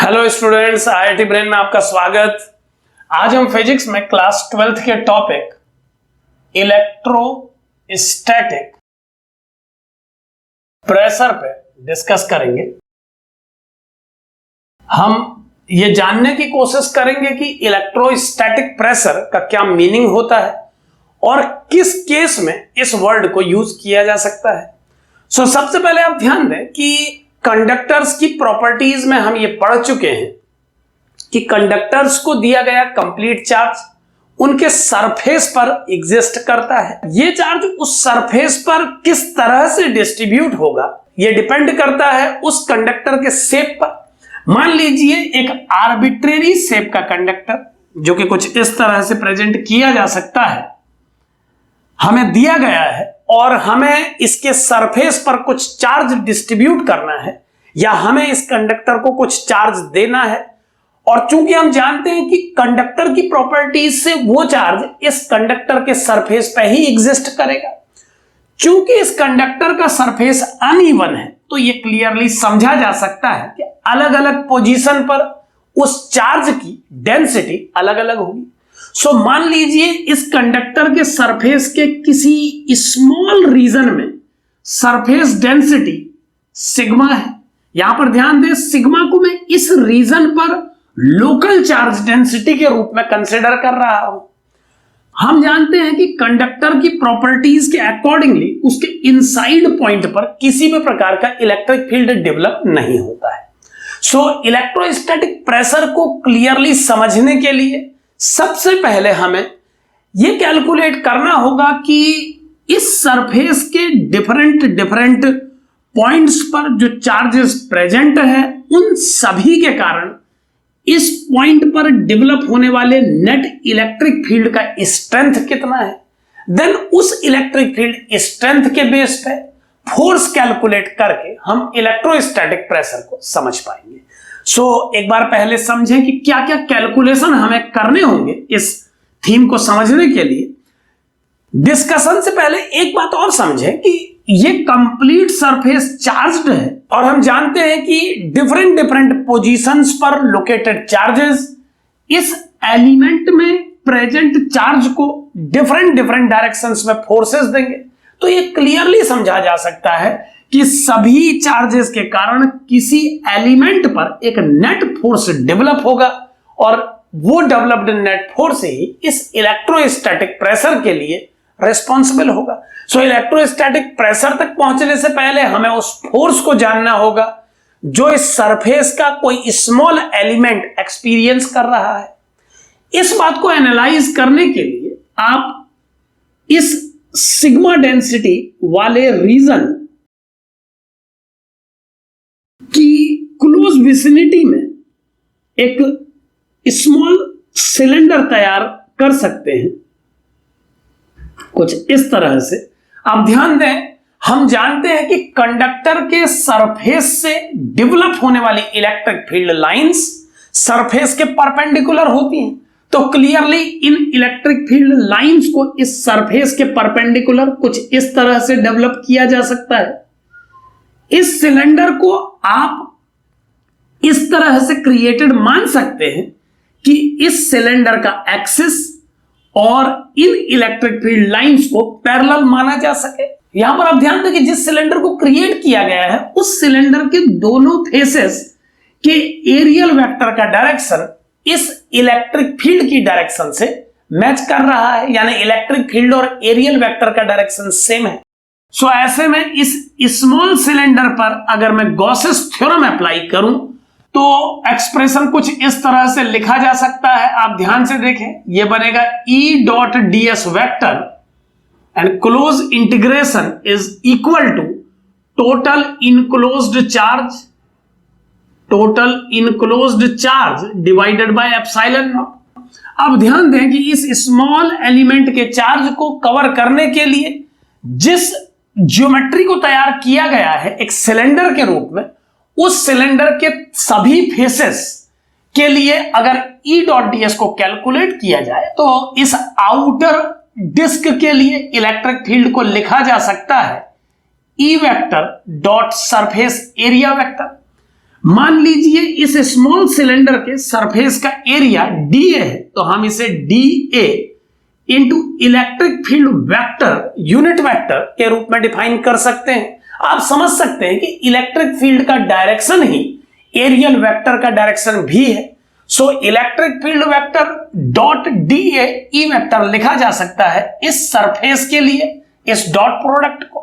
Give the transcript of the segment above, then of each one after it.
Hello students, IIT brain में आपका स्वागत। आज हम फिजिक्स में क्लास 12th के टॉपिक इलेक्ट्रोस्टैटिक प्रेशर पे डिस्कस करेंगे। हम ये जानने की कोशिश करेंगे कि इलेक्ट्रोस्टैटिक प्रेशर का क्या मीनिंग होता है और किस केस में इस वर्ड को यूज किया जा सकता है। सबसे पहले आप ध्यान दें कि कंडक्टर्स की प्रॉपर्टीज में हम ये पढ़ चुके हैं कि कंडक्टर्स को दिया गया कंप्लीट चार्ज उनके सरफेस पर एग्जिस्ट करता है। ये चार्ज उस सरफेस पर किस तरह से डिस्ट्रीब्यूट होगा ये डिपेंड करता है उस कंडक्टर के शेप पर। मान लीजिए एक आर्बिट्रेरी शेप का कंडक्टर जो कि कुछ इस तरह से प्रेजेंट किया जा सकता है हमें दिया गया है और हमें इसके सरफेस पर कुछ चार्ज डिस्ट्रीब्यूट करना है या हमें इस कंडक्टर को कुछ चार्ज देना है। और चूंकि हम जानते हैं कि कंडक्टर की प्रॉपर्टीज से वो चार्ज इस कंडक्टर के सरफेस पे ही एग्जिस्ट करेगा। चूंकि इस कंडक्टर का सरफेस अनइवन है तो ये क्लियरली समझा जा सकता है कि अलग अलग पोजीशन पर उस चार्ज की डेंसिटी अलग अलग होगी। मान लीजिए इस कंडक्टर के सरफेस के किसी स्मॉल रीजन में सरफेस डेंसिटी सिग्मा है। यहां पर ध्यान दें, सिग्मा को मैं इस रीजन पर लोकल चार्ज डेंसिटी के रूप में कंसीडर कर रहा हूं। हम जानते हैं कि कंडक्टर की प्रॉपर्टीज के अकॉर्डिंगली उसके इनसाइड पॉइंट पर किसी भी प्रकार का इलेक्ट्रिक फील्ड डेवलप नहीं होता है। इलेक्ट्रोस्टैटिक प्रेशर को क्लियरली समझने के लिए सबसे पहले हमें यह कैलकुलेट करना होगा कि इस सरफेस के डिफरेंट पॉइंट्स पर जो चार्जेस प्रेजेंट है उन सभी के कारण इस पॉइंट पर डेवलप होने वाले नेट इलेक्ट्रिक फील्ड का स्ट्रेंथ कितना है। देन उस इलेक्ट्रिक फील्ड स्ट्रेंथ के बेस पे फोर्स कैलकुलेट करके हम इलेक्ट्रोस्टैटिक प्रेशर को समझ पाएंगे। एक बार पहले समझें कि क्या क्या कैलकुलेशन हमें करने होंगे इस थीम को समझने के लिए। डिस्कशन से पहले एक बात और समझें कि ये कंप्लीट सरफेस चार्ज्ड है और हम जानते हैं कि डिफरेंट पोजीशंस पर लोकेटेड चार्जेस इस एलिमेंट में प्रेजेंट चार्ज को डिफरेंट डायरेक्शंस में फोर्सेस देंगे। तो ये क्लियरली समझा जा सकता है कि सभी चार्जेस के कारण किसी एलिमेंट पर एक नेट फोर्स डेवलप होगा और वो डेवलप्ड नेट फोर्स ही इस इलेक्ट्रोस्टैटिक प्रेशर के लिए रिस्पॉन्सिबल होगा। इलेक्ट्रोस्टैटिक प्रेशर तक पहुंचने से पहले हमें उस फोर्स को जानना होगा जो इस सरफेस का कोई स्मॉल एलिमेंट एक्सपीरियंस कर रहा है। इस बात को एनालाइज करने के लिए आप इस सिग्मा डेंसिटी वाले रीजन की क्लोज विसिनिटी में एक स्मॉल सिलेंडर तैयार कर सकते हैं कुछ इस तरह से। आप ध्यान दें, हम जानते हैं कि कंडक्टर के सरफेस से डेवलप होने वाली इलेक्ट्रिक फील्ड लाइंस सरफेस के परपेंडिकुलर होती हैं। तो clearly in electric field lines को इस सरफेस के परपेंडिकुलर कुछ इस तरह से डेवलप किया जा सकता है। इस सिलेंडर को आप इस तरह से क्रिएटेड मान सकते हैं कि इस सिलेंडर का एक्सिस और इन इलेक्ट्रिक फील्ड लाइंस को पैरेलल माना जा सके। यहां पर आप ध्यान दें कि जिस सिलेंडर को क्रिएट किया गया है उस सिलेंडर के दोनों फेसेस के एरियल वेक्टर का डायरेक्शन इस इलेक्ट्रिक फील्ड की डायरेक्शन से मैच कर रहा है, यानी इलेक्ट्रिक फील्ड और एरियल वेक्टर का डायरेक्शन सेम है। ऐसे में इस स्मॉल सिलेंडर पर अगर मैं गॉसेस थ्योरम अप्लाई करूं तो एक्सप्रेशन कुछ इस तरह से लिखा जा सकता है। आप ध्यान से देखें, यह बनेगा E dot ds vector and close integration is equal to total enclosed charge divided by epsilon naught. अब ध्यान दें कि इस स्मॉल एलिमेंट के चार्ज को कवर करने के लिए जिस ज्योमेट्री को तैयार किया गया है एक सिलेंडर के रूप में, उस सिलेंडर के सभी फेसेस के लिए अगर E डॉट ds को कैलकुलेट किया जाए तो इस आउटर डिस्क के लिए इलेक्ट्रिक फील्ड को लिखा जा सकता है E vector dot surface area vector. मान लीजिए इस स्मॉल सिलेंडर के सरफेस का एरिया dA है, तो हम इसे dA into electric field vector unit vector के रूप में डिफाइन कर सकते हैं। आप समझ सकते हैं कि इलेक्ट्रिक फील्ड का डायरेक्शन ही एरियल वेक्टर का डायरेक्शन भी है। So electric field vector dot dA E vector लिखा जा सकता है इस सरफेस के लिए, इस डॉट प्रोडक्ट को।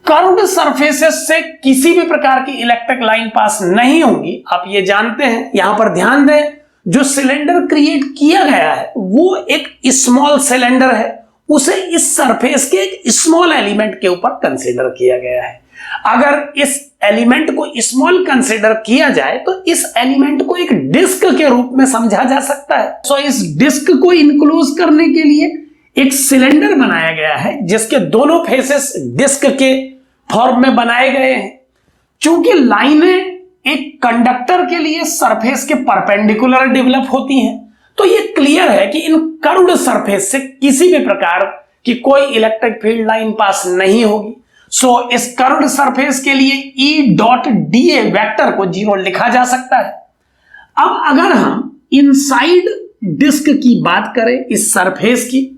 कर्व्ड सरफेसेस से किसी भी प्रकार की इलेक्ट्रिक लाइन पास नहीं होगी, आप ये जानते हैं। यहां पर ध्यान दें, जो सिलेंडर क्रिएट किया गया है वो एक स्मॉल सिलेंडर है, उसे इस सरफेस के एक स्मॉल एलिमेंट के ऊपर कंसीडर किया गया है। अगर इस एलिमेंट को स्मॉल कंसीडर किया जाए तो इस एलिमेंट को एक डिस्क के रूप में समझा जा सकता है। सो इस डिस्क को इनक्लोज करने के लिए एक सिलेंडर बनाया गया है जिसके दोनों फेसेस डिस्क के फॉर्म में बनाए गए हैं। चूंकि लाइनें एक कंडक्टर के लिए सरफेस के परपेंडिकुलर डेवलप होती हैं, तो यह क्लियर है कि इन कर्व्ड सरफेस से किसी भी प्रकार की कोई इलेक्ट्रिक फील्ड लाइन पास नहीं होगी। सो इस कर्व्ड सरफेस के लिए E डॉट dA वेक्टर को 0 लिखा जा सकता है। अब अगर हम इनसाइड डिस्क की बात करें, इस सरफेस की,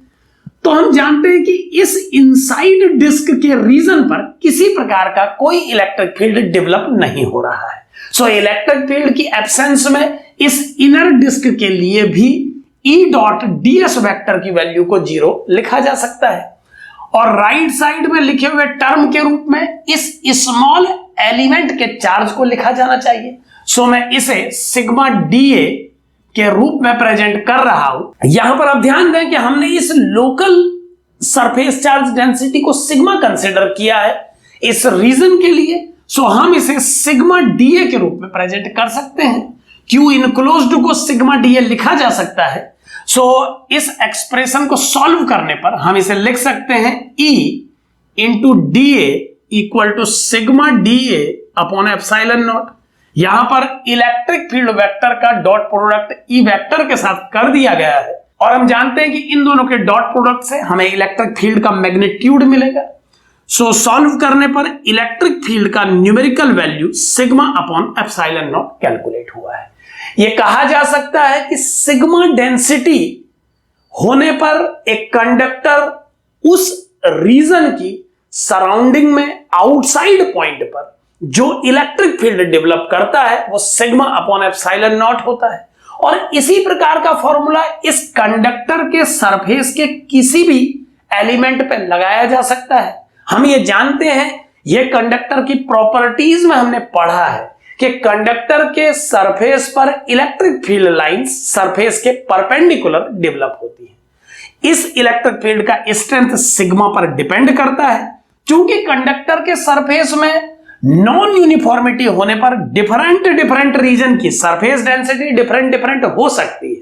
तो हम जानते हैं कि इस इनसाइड डिस्क के रीजन पर किसी प्रकार का कोई इलेक्ट्रिक फील्ड डेवलप नहीं हो रहा है। सो इलेक्ट्रिक फील्ड की एब्सेंस में इस इनर डिस्क के लिए भी E डॉट ds वेक्टर की वैल्यू को 0 लिखा जा सकता है। और राइट साइड में लिखे हुए टर्म के रूप में इस स्मॉल एलिमेंट के चार्ज को लिखा जाना चाहिए। सो मैं इसे सिग्मा dA के रूप में प्रेजेंट कर रहा हूं। यहां पर आप ध्यान दें कि हमने इस लोकल सरफेस चार्ज डेंसिटी को सिग्मा कंसीडर किया है इस रीजन के लिए। सो हम इसे सिग्मा dA के रूप में प्रेजेंट कर सकते हैं। Q इनक्लोज्ड को सिग्मा dA लिखा जा सकता है। सो इस एक्सप्रेशन को सॉल्व करने पर हम इसे लिख सकते हैं E into dA equal to sigma dA upon epsilon naught. यहां पर इलेक्ट्रिक फील्ड वेक्टर का डॉट प्रोडक्ट E वेक्टर के साथ कर दिया गया है, और हम जानते हैं कि इन दोनों के डॉट प्रोडक्ट से हमें इलेक्ट्रिक फील्ड का मैग्नीट्यूड मिलेगा। सो सॉल्व करने पर इलेक्ट्रिक फील्ड का numerical value sigma upon epsilon not calculate हुआ है। यह कहा जा सकता है कि सिग्मा डेंसिटी होने पर एक कंडक्टर उस रीजन की सराउंडिंग में आउटसाइड पॉइंट पर जो इलेक्ट्रिक फील्ड डेवलप करता है वो सिग्मा अपॉन एप्सिलॉन नॉट होता है। और इसी प्रकार का फॉर्मूला इस कंडक्टर के सरफेस के किसी भी एलिमेंट पे लगाया जा सकता है। हम ये जानते हैं, ये कंडक्टर की प्रॉपर्टीज में हमने पढ़ा है कि कंडक्टर के सरफेस पर इलेक्ट्रिक फील्ड लाइंस सरफेस के परपेंडिकुलर डेवलप होती है। इस इलेक्ट्रिक फील्ड का स्ट्रेंथ सिग्मा पर डिपेंड करता है। चूंकि कंडक्टर के सरफेस में नॉन यूनिफॉर्मिटी होने पर डिफरेंट रीजन की सरफेस डेंसिटी डिफरेंट हो सकती है।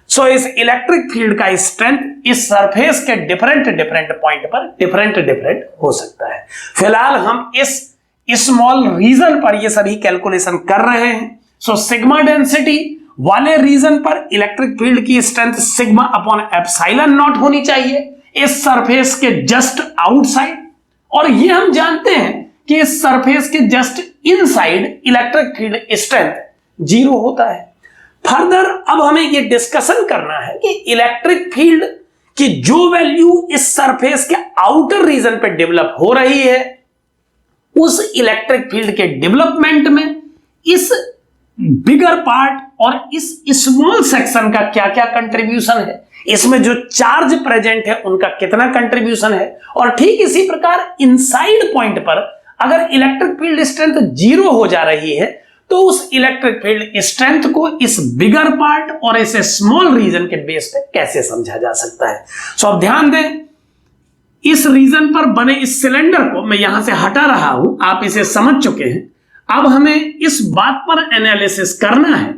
सो इस इलेक्ट्रिक फील्ड का स्ट्रेंथ इस सरफेस के डिफरेंट पॉइंट पर डिफरेंट हो सकता है। फिलहाल हम इस स्मॉल रीजन पर ये सभी कैलकुलेशन कर रहे हैं। सो सिग्मा डेंसिटी वाले रीजन पर इलेक्ट्रिक फील्ड की strength sigma upon epsilon not होनी चाहिए इस सरफेस के जस्ट आउटसाइड, और ये हम जानते हैं कि इस सरफेस के just inside electric field strength 0 होता है। फर्दर अब हमें ये डिस्कशन करना है कि इलेक्ट्रिक फील्ड की जो वैल्यू इस सरफेस के आउटर रीजन पे डेवलप हो रही है, उस इलेक्ट्रिक फील्ड के डेवलपमेंट में इस बिगर पार्ट और इस स्मॉल सेक्शन का क्या क्या कंट्रीब्यूशन है, इसमें जो चार्ज प्रेजेंट है उनका कितना कंट्रीब्यूशन है, और ठीक इसी प्रकार इनसाइड पॉइंट पर अगर इलेक्ट्रिक फील्ड स्ट्रेंथ 0 हो जा रही है तो उस इलेक्ट्रिक फील्ड स्ट्रेंथ को इस बिगर पार्ट और इस स्मॉल रीजन के बेस पे कैसे समझा जा सकता है। सो अब ध्यान दें, इस रीजन पर बने इस सिलेंडर को मैं यहां से हटा रहा हूं, आप इसे समझ चुके हैं। अब हमें इस बात पर एनालिसिस करना है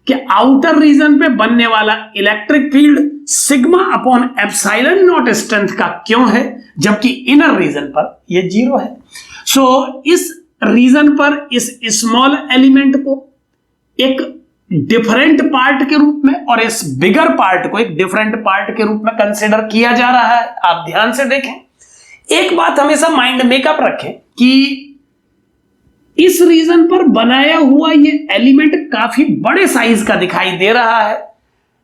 कि आउटर रीजन पे बनने वाला electric field sigma upon epsilon not strength का क्यों है, जबकि इनर रीजन पर यह 0 है। सो इस रीजन पर इस स्मॉल एलिमेंट को एक डिफरेंट पार्ट के रूप में और इस बिगर पार्ट को एक डिफरेंट पार्ट के रूप में कंसीडर किया जा रहा है। आप ध्यान से देखें, एक बात हमेशा माइंड मेकअप रखें कि इस रीजन पर बनाया हुआ ये एलिमेंट काफी बड़े साइज का दिखाई दे रहा है।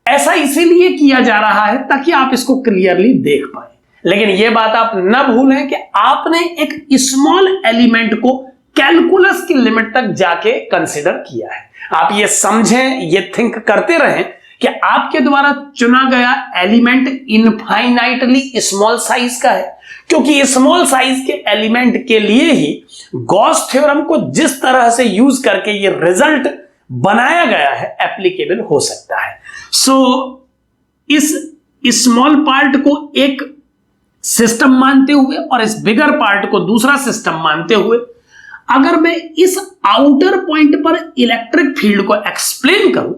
ऐसा इसीलिए किया जा रहा है ताकि आप इसको क्लियरली देख पाए। लेकिन यह बात आप न भूलें कि आपने एक स्मॉल एलिमेंट को कैलकुलस की लिमिट तक जाके कंसीडर किया है। आप ये समझें, ये थिंक करते रहें कि आपके द्वारा चुना गया एलिमेंट इनफाइनाइटली स्मॉल साइज का है, क्योंकि स्मॉल साइज के एलिमेंट के लिए ही गॉस थ्योरम को जिस तरह से यूज करके ये रिजल्ट बनाया गया है एप्लीकेबल हो सकता है। सो इस स्मॉल पार्ट को एक सिस्टम मानते हुए और इस बिगर पार्ट को दूसरा सिस्टम मानते हुए अगर मैं इस आउटर पॉइंट पर इलेक्ट्रिक फील्ड को एक्सप्लेन करूं,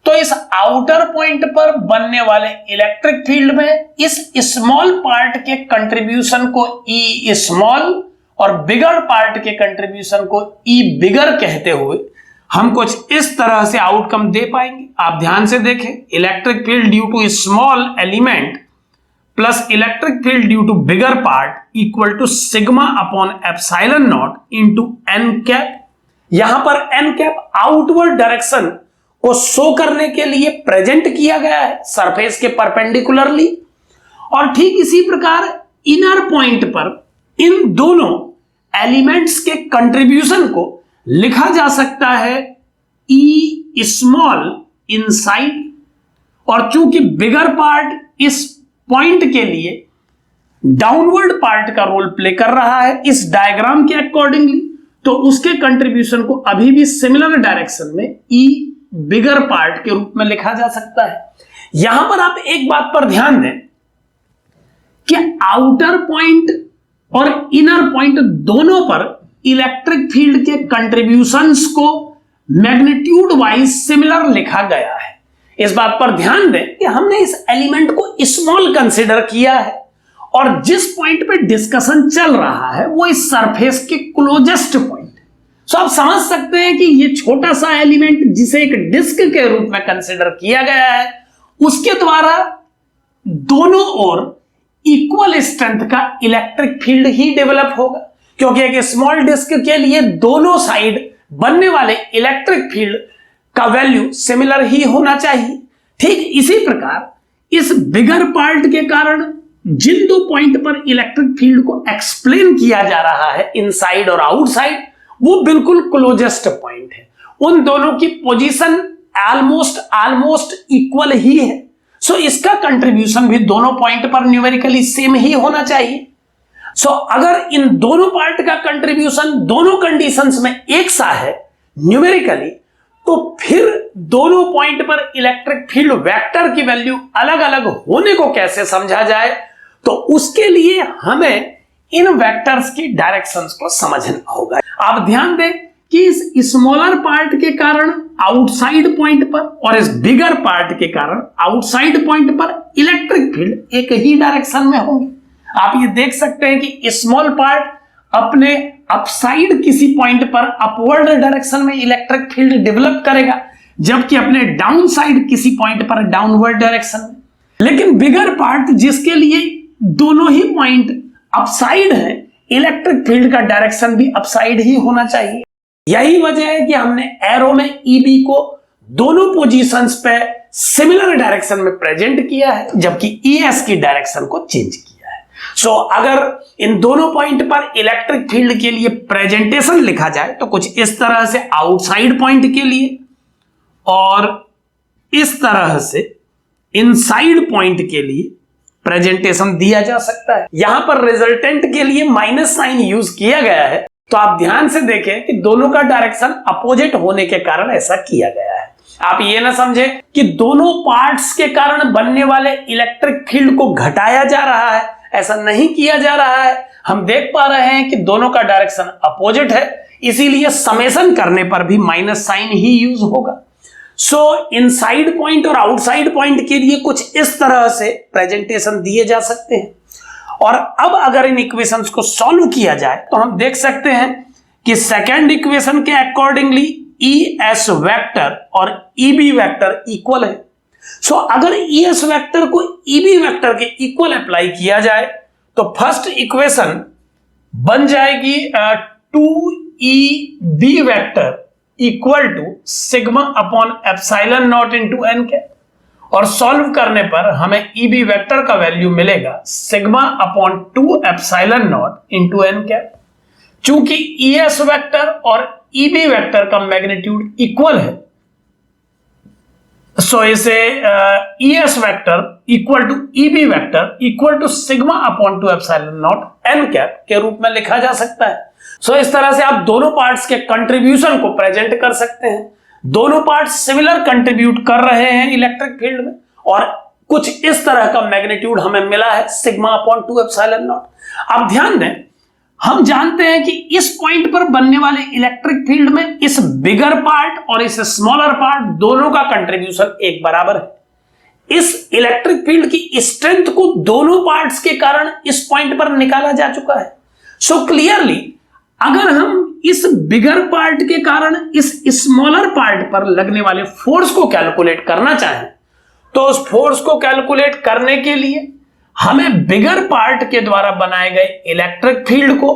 तो इस आउटर पॉइंट पर बनने वाले इलेक्ट्रिक फील्ड में इस स्मॉल पार्ट के कंट्रीब्यूशन को ई स्मॉल और बिगर पार्ट के कंट्रीब्यूशन को ई बिगर कहते हुए हम कुछ इस तरह से आउटकम दे पाएंगे। आप ध्यान से देखें, electric field due to small element plus electric field due to bigger part equal to sigma upon epsilon naught into N cap. यहां पर एन कैप आउटवर्ड डायरेक्शन को शो करने के लिए प्रेजेंट किया गया है सरफेस के परपेंडिकुलरली, और ठीक इसी प्रकार इनर पॉइंट पर इन दोनों एलिमेंट्स के कंट्रीब्यूशन को लिखा जा सकता है ई स्मॉल इनसाइड, और चूंकि बिगर पार्ट इस पॉइंट के लिए डाउनवर्ड पार्ट का रोल प्ले कर रहा है इस डायग्राम के अकॉर्डिंगली, तो उसके कंट्रीब्यूशन को अभी भी सिमिलर डायरेक्शन में ई बिगर पार्ट के रूप में लिखा जा सकता है। यहां पर आप एक बात पर ध्यान दें कि आउटर पॉइंट और इनर पॉइंट दोनों पर इलेक्ट्रिक फील्ड के कंट्रीब्यूशंस को मैग्नीट्यूड वाइज सिमिलर लिखा गया है। इस बात पर ध्यान दें कि हमने इस एलिमेंट को स्मॉल कंसीडर किया है और जिस पॉइंट पे डिस्कशन चल रहा है वो इस सरफेस के क्लोजेस्ट पॉइंट। सो आप समझ सकते हैं कि ये छोटा सा एलिमेंट जिसे एक डिस्क के रूप में कंसीडर किया गया है, उसके द्वारा दोनों ओर इक्वल स्ट्रेंथ का इलेक्ट्रिक फील्ड ही डेवलप होगा, क्योंकि एक स्मॉल डिस्क के लिए दोनों साइड बनने वाले इलेक्ट्रिक फील्ड का वैल्यू सिमिलर ही होना चाहिए। ठीक इसी प्रकार इस बिगर पार्ट के कारण जिन दो पॉइंट पर इलेक्ट्रिक फील्ड को एक्सप्लेन किया जा रहा है इनसाइड और आउटसाइड, वो बिल्कुल क्लोजेस्ट पॉइंट है। उन दोनों की पोजीशन ऑलमोस्ट इक्वल ही है। सो इसका कंट्रीब्यूशन भी दोनों पॉइंट पर न्यूमेरिकली सेम ही होना चाहिए। सो अगर इन दोनों पार्ट का कंट्रीब्यूशन दोनों कंडीशंस में एक सा है न्यूमेरिकली, तो फिर दोनों पॉइंट पर इलेक्ट्रिक फील्ड वेक्टर की वैल्यू अलग अलग होने को कैसे समझा जाए, तो उसके लिए हमें इन वेक्टर्स की डायरेक्शंस को समझना होगा। आप ध्यान दें कि इस स्मॉलर पार्ट के कारण आउटसाइड पॉइंट पर और इस बिगर पार्ट के कारण आउटसाइड पॉइंट पर इलेक्ट्रिक फील्ड एक ही डायरेक्शन में होंगे। आप ये देख सकते हैं कि स्मॉल पार्ट अपने अपसाइड किसी पॉइंट पर अपवर्ड डायरेक्शन में इलेक्ट्रिक फील्ड डेवलप करेगा, जबकि अपने डाउन साइड किसी पॉइंट पर डाउनवर्ड डायरेक्शन में। लेकिन बिगर पार्ट जिसके लिए दोनों ही पॉइंट अपसाइड है, इलेक्ट्रिक फील्ड का डायरेक्शन भी अपसाइड ही होना चाहिए। यही वजह है कि हमने एरो में ईबी को दोनों पोजीशंस पे सिमिलर डायरेक्शन में प्रेजेंट किया है, जबकि ईएस की डायरेक्शन को चेंज किया है। सो अगर इन दोनों पॉइंट पर इलेक्ट्रिक फील्ड के लिए प्रेजेंटेशन लिखा जाए तो कुछ इस तरह से आउटसाइड पॉइंट के लिए और इस तरह से इनसाइड पॉइंट के लिए प्रेजेंटेशन दिया जा सकता है। यहां पर रिजल्टेंट के लिए माइनस साइन यूज किया गया है, तो आप ध्यान से देखें कि दोनों का डायरेक्शन अपोजिट होने के कारण ऐसा किया गया है। आप ये ना समझे कि दोनों पार्ट्स के कारण बनने वाले इलेक्ट्रिक फील्ड को घटाया जा रहा है, ऐसा नहीं किया जा रहा है। हम देख पा रहे हैं कि दोनों का डायरेक्शन अपोजिट है, इसीलिए समेशन करने पर भी माइनस साइन ही यूज होगा। सो इनसाइड पॉइंट और आउटसाइड पॉइंट के लिए कुछ इस तरह से प्रेजेंटेशन दिए जा सकते हैं। और अब अगर इन इक्वेशंस को सॉल्व किया जाए तो हम देख सकते हैं कि सेकेंड इक्वेशन के अकॉर्डिंगली ई एस वेक्टर और ईबी वेक्टर इक्वल है। सो अगर ई एस वेक्टर को ईबी वेक्टर के इक्वल अप्लाई किया जाए तो फर्स्ट इक्वेशन बन जाएगी 2 E B vector equal to sigma upon epsilon naught into N cap. और सॉल्व करने पर हमें ई बी वेक्टर का वैल्यू मिलेगा sigma upon 2 epsilon naught into N cap. चूंकि ई एस वेक्टर और ई बी वेक्टर का मैग्नीट्यूड इक्वल है, सो इसे E S vector equal to E B vector equal to sigma upon 2 epsilon naught N cap के रूप में लिखा जा सकता है। सो इस तरह से आप दोनों पार्ट्स के कंट्रीब्यूशन को प्रेजेंट कर सकते हैं। दोनों पार्ट्स सिमिलर कंट्रीब्यूट कर रहे हैं इलेक्ट्रिक फील्ड में, और कुछ इस तरह का मैग्नीट्यूड हमें मिला है सिग्मा अपॉन 2 एप्सिलॉन नॉट। अब ध्यान दें, हम जानते हैं कि इस पॉइंट पर बनने वाले इलेक्ट्रिक फील्ड में इस बिगर पार्ट और इस स्मॉलर पार्ट दोनों का कंट्रीब्यूशन एक बराबर है। इस इलेक्ट्रिक फील्ड की स्ट्रेंथ को दोनों पार्ट्स के कारण इस पॉइंट पर निकाला जा चुका है। सो क्लियरली अगर हम इस बिगर पार्ट के कारण इस स्मॉलर पार्ट पर लगने वाले फोर्स को कैलकुलेट करना चाहें, तो उस फोर्स को कैलकुलेट करने के लिए हमें बिगर पार्ट के द्वारा बनाए गए इलेक्ट्रिक फील्ड को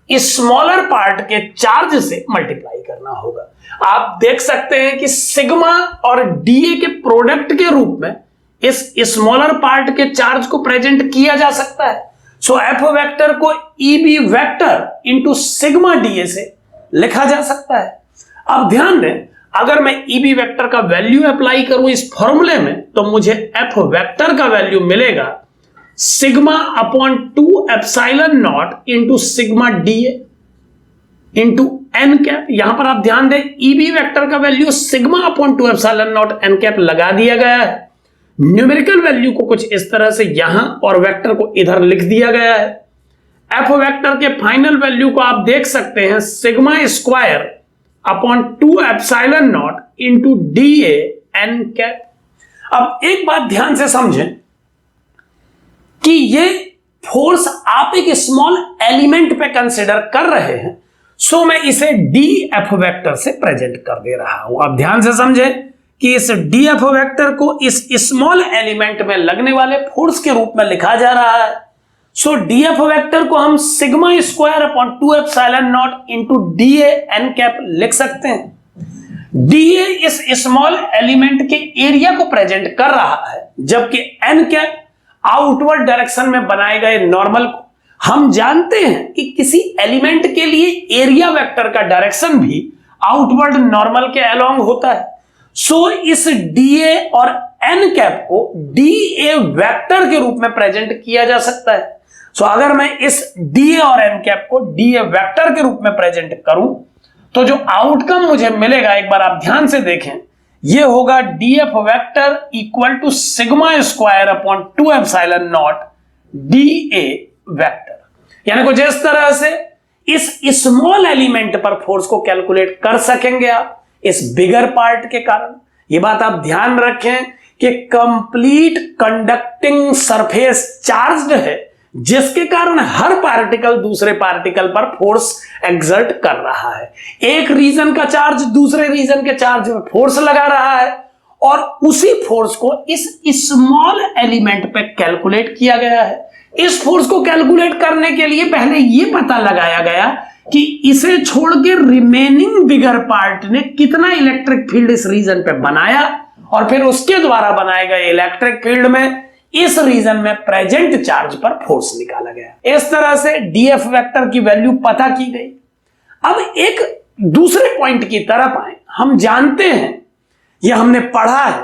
इस स्मॉलर पार्ट के चार्ज से मल्टीप्लाई करना होगा। आप देख सकते हैं कि सिग्मा और डीए के प्रोडक्ट के रूप में इस स्मॉलर पार्ट के चार्ज को प्रेजेंट किया जा सकता है। सो एफ वेक्टर को E B vector into sigma D A से लिखा जा सकता है। अब ध्यान दें, अगर मैं ई बी वेक्टर का वैल्यू अप्लाई करूं इस फॉर्मूले में, तो मुझे एफ वेक्टर का वैल्यू मिलेगा sigma upon 2 epsilon naught into sigma D A into N cap. यहां पर आप ध्यान दें, ई बी वेक्टर का value sigma upon 2 epsilon naught N cap लगा दिया गया है। न्यूमेरिकल वैल्यू को कुछ इस तरह से यहां और वेक्टर को इधर लिख दिया गया है। एफ वेक्टर के फाइनल वैल्यू को आप देख सकते हैं sigma square upon 2 epsilon naught into D A N cap. अब एक बात ध्यान से समझें कि ये फोर्स आप एक स्मॉल एलिमेंट पे कंसिडर कर रहे हैं, सो मैं इसे डी एफ वेक्टर से प्रेजेंट कर दे रहा हूं। अब ध्यान से समझें कि इस डी एफ वेक्टर को इस स्मॉल एलिमेंट में लगने वाले फोर्स के रूप में लिखा जा रहा है। सो डी एफ वेक्टर को हम sigma square upon 2 epsilon naught into D A N cap लिख सकते हैं। डीए इस स्मॉल एलिमेंट के एरिया को प्रेजेंट कर रहा है, जबकि एन कैप आउटवर्ड डायरेक्शन में बनाए गए नॉर्मल को। हम जानते हैं कि किसी एलिमेंट के लिए एरिया वेक्टर का डायरेक्शन भी आउटवर्ड नॉर्मल के अलोंग होता है। सो इस डीए और एन कैप को डीए वेक्टर के रूप में प्रेजेंट किया जा सकता है। सो अगर मैं इस डीए और एन कैप को डीए वेक्टर के रूप में प्रेजेंट करूं, तो जो आउटकम मुझे मिलेगा, एक बार आप ध्यान से देखें, ये होगा D F vector equal to sigma square upon 2 epsilon naught D A vector. यानी कुछ इस तरह से इस स्मॉल एलिमेंट पर फोर्स को कैलकुलेट कर सकेंगे आप इस बिगर पार्ट के कारण। ये बात आप ध्यान रखें कि कंप्लीट कंडक्टिंग सरफेस चार्ज्ड है, जिसके कारण हर पार्टिकल दूसरे पार्टिकल पर फोर्स एक्सर्ट कर रहा है। एक रीजन का चार्ज दूसरे रीजन के चार्ज में फोर्स लगा रहा है, और उसी फोर्स को इस स्मॉल एलिमेंट पे कैलकुलेट किया गया है। इस फोर्स को कैलकुलेट करने के लिए पहले यह पता लगाया गया कि इसे छोड़ के रिमेनिंग बिगर पार्ट ने कितना इलेक्ट्रिक फील्ड इस रीजन पे बनाया, और फिर उसके द्वारा बनाए गए इलेक्ट्रिक फील्ड में इस रीजन में प्रेजेंट चार्ज पर फोर्स निकाला गया। इस तरह से डीएफ वेक्टर की वैल्यू पता की गई। अब एक दूसरे पॉइंट की तरफ आए। हम जानते हैं, यह हमने पढ़ा है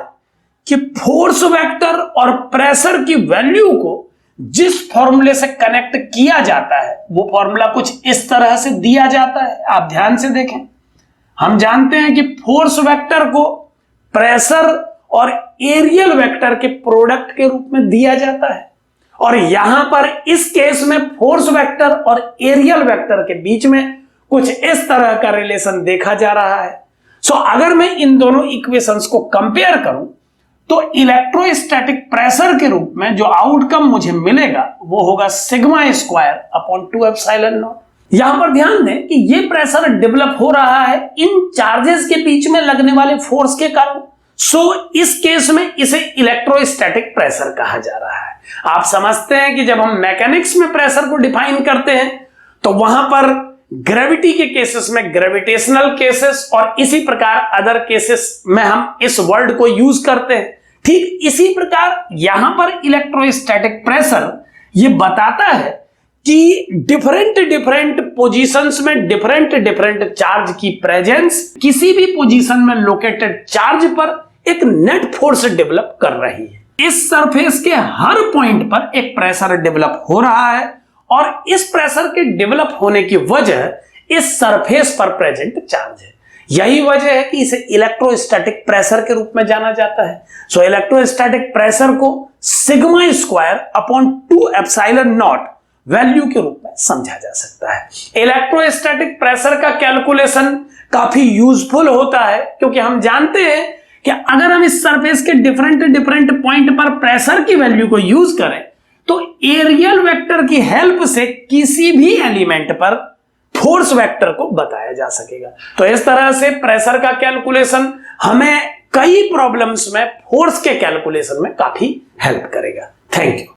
कि फोर्स वेक्टर और प्रेशर की वैल्यू को जिस फॉर्मूले से कनेक्ट किया जाता है, वो फॉर्मूला कुछ इस तरह से दिया जाता है। आप ध्यान से देखें, हम जानते हैं कि फोर्स वेक्टर को प्रेशर और एरियल वेक्टर के प्रोडक्ट के रूप में दिया जाता है, और यहां पर इस केस में फोर्स वेक्टर और एरियल वेक्टर के बीच में कुछ इस तरह का रिलेशन देखा जा रहा है। सो अगर मैं इन दोनों इक्वेशंस को कंपेयर करूं, तो इलेक्ट्रोस्टैटिक प्रेशर के रूप में जो आउटकम मुझे मिलेगा वो होगा sigma square upon 2 epsilon naught. यहां पर ध्यान दें कि ये प्रेशर डेवलप हो रहा है इन चार्जेस के बीच में लगने वाले फोर्स के कारण। सो इस केस में इसे इलेक्ट्रोस्टैटिक प्रेशर कहा जा रहा है। आप समझते हैं कि जब हम मैकेनिक्स में प्रेशर को डिफाइन करते हैं, तो वहां पर ग्रेविटी के केसेस में ग्रेविटेशनल केसेस और इसी प्रकार अदर केसेस में हम इस वर्ड को यूज करते हैं। ठीक इसी प्रकार यहां पर इलेक्ट्रोस्टैटिक प्रेशर ये बताता है कि डिफरेंट डिफरेंट पोजीशंस में डिफरेंट डिफरेंट चार्ज की प्रेजेंस किसी भी पोजीशन में लोकेटेड चार्ज पर एक नेट फोर्स डेवलप कर रही है। इस सरफेस के हर पॉइंट पर एक प्रेशर डेवलप हो रहा है और इस प्रेशर के डेवलप होने की वजह इस सरफेस पर प्रेजेंट चार्ज है। यही वजह है कि इसे इलेक्ट्रोस्टैटिक प्रेशर के रूप में जाना जाता है। सो इलेक्ट्रोस्टैटिक प्रेशर को sigma square upon 2 epsilon not value के रूप में समझा जा सकता है। इलेक्ट्रोस्टैटिक प्रेशर का कैलकुलेशन काफी यूजफुल होता है क्योंकि हम जानते हैं कि अगर हम इस सरफेस के डिफरेंट डिफरेंट पॉइंट पर प्रेशर की वैल्यू को यूज करें तो एरियल वेक्टर की हेल्प से किसी भी एलिमेंट पर फोर्स वेक्टर को बताया जा सकेगा। तो इस तरह से प्रेशर का कैलकुलेशन हमें कई प्रॉब्लम्स में फोर्स के कैलकुलेशन में काफी हेल्प करेगा। Thank you.